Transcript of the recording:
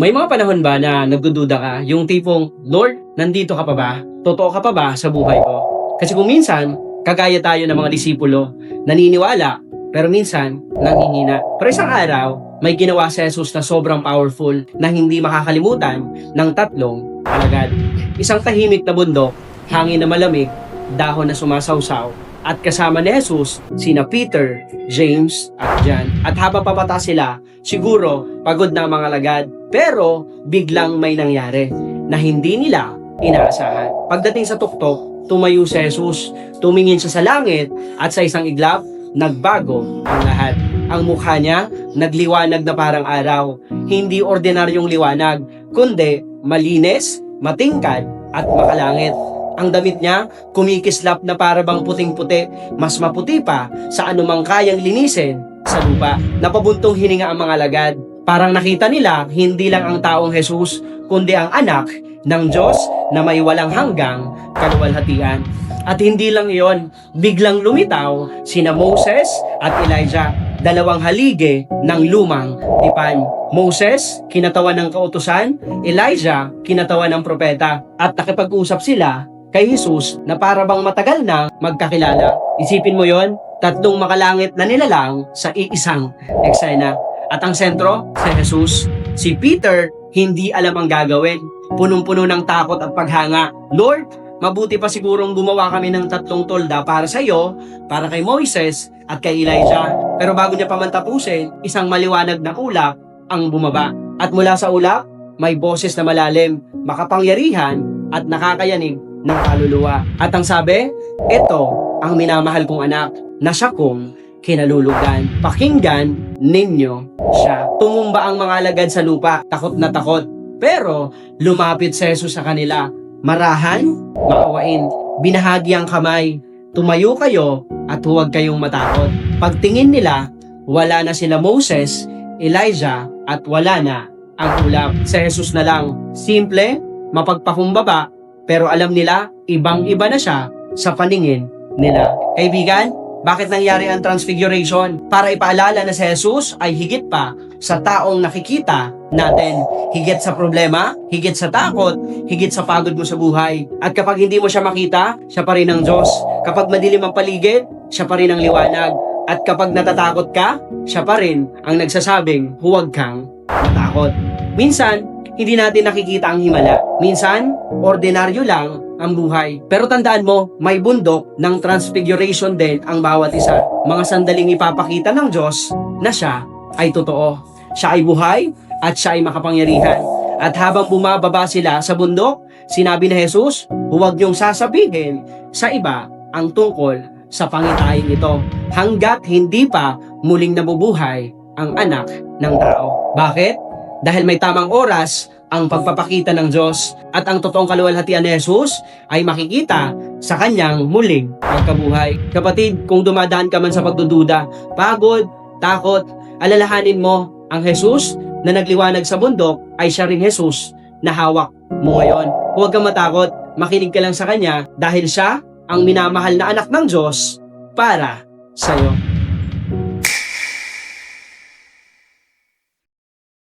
May mga panahon ba na nagdududa ka, yung tipong, Lord, nandito ka pa ba? Totoo ka pa ba sa buhay ko? Kasi kung minsan, kagaya tayo ng mga disipulo, naniniwala, pero minsan, nanghihina. Pero isang araw, may ginawa si Jesus na sobrang powerful na hindi makakalimutan ng tatlong alagad. Isang tahimik na bundok, hangin na malamig, dahon na sumasawsaw, at kasama ni Jesus, sina Peter, James, at John. At habang papataas sila, siguro pagod na ang mga alagad, pero biglang may nangyari na hindi nila inaasahan. Pagdating sa tuktok, tumayo si Jesus, tumingin siya sa langit, at sa isang iglap, nagbago ang lahat. Ang mukha niya, nagliwanag na parang araw. Hindi ordinaryong liwanag, kundi malinis, matingkad, at makalangit. Ang damit niya, kumikislap na para bang puting-puti, mas maputi pa sa anumang kayang linisin sa lupa. Napabuntong hininga ang mga alagad. Parang nakita nila, hindi lang ang taong Jesus, kundi ang anak ng Diyos na may walang hanggang kaluwalhatian. At hindi lang iyon, biglang lumitaw sina Moses at Elijah, dalawang haligi ng lumang tipan. Moses, kinatawan ng kautusan, Elijah, kinatawan ng propeta. At nakipag-usap sila kay Jesus na para bang matagal na magkakilala. Isipin mo yon, tatlong makalangit na nilalang sa iisang eksena. At ang sentro, si Jesus. Si Peter, hindi alam ang gagawin. Punong-puno ng takot at paghanga. Lord, mabuti pa sigurong gumawa kami ng tatlong tolda para sa iyo, para kay Moises at kay Elijah. Pero bago niya pa man tapusin, isang maliwanag na ulap ang bumaba. At mula sa ulap, may boses na malalim, makapangyarihan at nakakayanig ng kaluluwa. At ang sabi, ito ang minamahal kong anak na siya kong kinalulugan. Pakinggan ninyo siya. Tumumba ang mga alagad sa lupa, takot na takot. Pero lumapit si Jesus sa kanila. Marahan, maawain, binahagi ang kamay. Tumayo kayo at huwag kayong matakot. Pagtingin nila, wala na sila Moses, Elijah at wala na ang ulap. Si Jesus na lang. Simple, mapagpakumbaba, pero alam nila, ibang-iba na siya sa paningin nila. Kaibigan, bakit nangyari ang transfiguration? Para ipaalala na si Jesus ay higit pa sa taong nakikita natin. Higit sa problema, higit sa takot, higit sa pagod mo sa buhay. At kapag hindi mo siya makita, siya pa rin ang Diyos. Kapag madilim ang paligid, siya pa rin ang liwanag. At kapag natatakot ka, siya pa rin ang nagsasabing huwag kang matakot. Minsan, hindi natin nakikita ang himala. Minsan, ordinaryo lang ang buhay. Pero tandaan mo, may bundok ng transfiguration din ang bawat isa. Mga sandaling ipapakita ng Diyos na siya ay totoo. Siya ay buhay at siya ay makapangyarihan. At habang bumababa sila sa bundok, sinabi ni Jesus, huwag niyong sasabihin sa iba ang tungkol sa pangitahing ito hanggat hindi pa muling nabubuhay ang anak ng tao. Bakit? Dahil may tamang oras ang pagpapakita ng Diyos at ang totoong kaluwalhatian ni Jesus ay makikita sa kanyang muling pagkabuhay. Kapatid, kung dumadaan ka man sa pagdududa, pagod, takot, alalahanin mo ang Jesus na nagliwanag sa bundok ay siya rin Jesus na hawak mo ngayon. Huwag kang matakot, makinig ka lang sa kanya dahil siya ang minamahal na anak ng Diyos para sa'yo.